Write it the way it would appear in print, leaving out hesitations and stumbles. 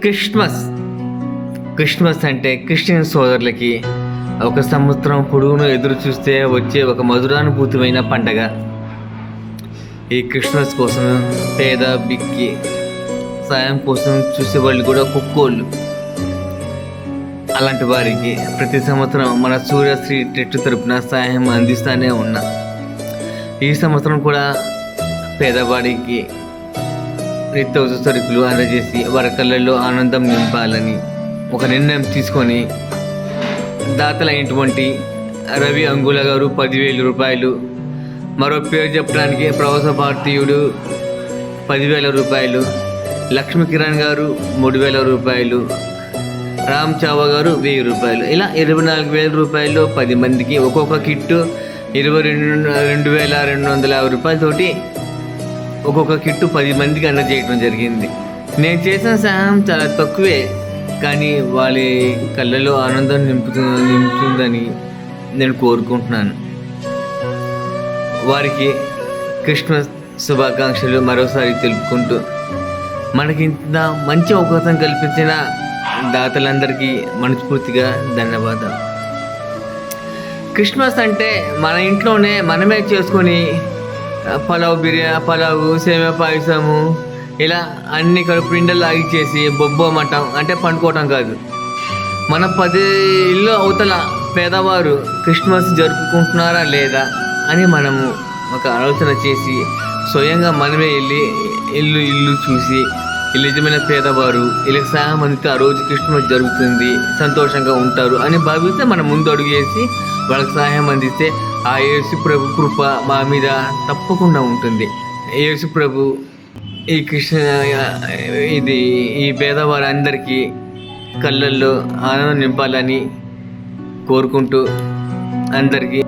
Christmas అంటే Christian సోదరులకి ఒక సంవత్సరం పొడవును ఎదురు చూస్తే వచ్చే ఒక మధురానుభూతమైన పండగ. ఈ క్రిస్మస్ కోసం పేద బిక్కి సాయం కోసం చూసేవాళ్ళు కూడా కుక్కోళ్ళు. అలాంటి వారికి ప్రతి సంవత్సరం మన సూర్యశ్రీ ట్రస్ట్ తరపున సహాయం అందిస్తూనే ఉన్నా. ఈ సంవత్సరం కూడా పేదవాడికి నిత్యావసర సరుకులు అందజేసి వారి కళ్ళల్లో ఆనందం నింపాలని ఒక నిర్ణయం తీసుకొని దాతలైనటువంటి రవి అంగుల గారు 10,000 రూపాయలు, మరో పేరు చెప్పడానికి ప్రవాస భారతీయుడు 10,000 రూపాయలు, లక్ష్మీ కిరణ్ గారు 3,000 రూపాయలు, రామ్ చావా గారు 1,000 రూపాయలు, ఇలా 24,000 రూపాయలు 10 మందికి ఒక్కొక్క కిట్టు 22,250 రూపాయలతోటి ఒక్కొక్క కిట్టు 10 మందికి అందజేయడం జరిగింది. నేను చేసిన సహాయం చాలా తక్కువే, కానీ వాళ్ళ కళ్ళలో ఆనందం నింపుతుందని నేను కోరుకుంటున్నాను. వారికి క్రిస్మస్ శుభాకాంక్షలు మరోసారి తెలుపుకుంటూ, మనకి ఇంత మంచి అవకాశం కల్పించిన దాతలందరికీ మనస్ఫూర్తిగా ధన్యవాదాలు. క్రిస్మస్ అంటే మన ఇంట్లోనే మనమే చేసుకొని పలావు, సేమియా పాయసము, ఇలా అన్ని కడుపు నిండా లాగిచ్చేసి బొబ్బమటం అంటే పండుకోవటం కాదు. మన 10 ఇల్లు అవతల పేదవారు క్రిస్మస్ జరుపుకుంటున్నారా లేదా అని మనము ఒక ఆలోచన చేసి స్వయంగా మనమే వెళ్ళి ఇల్లు చూసి నిజమైన పేదవారు వీళ్ళకి సహాయం అందితే ఆ రోజు క్రిస్మస్ జరుగుతుంది, సంతోషంగా ఉంటారు అని భావిస్తే మనం ముందు అడుగు వేసి వాళ్ళకి సహాయం అందిస్తే ఆ యేసు ప్రభు కృప మా మీద తప్పకుండా ఉంటుంది. యేసు ప్రభు ఈ పేదవారందరికీ కళ్ళల్లో ఆనందం నింపాలని కోరుకుంటూ అందరికీ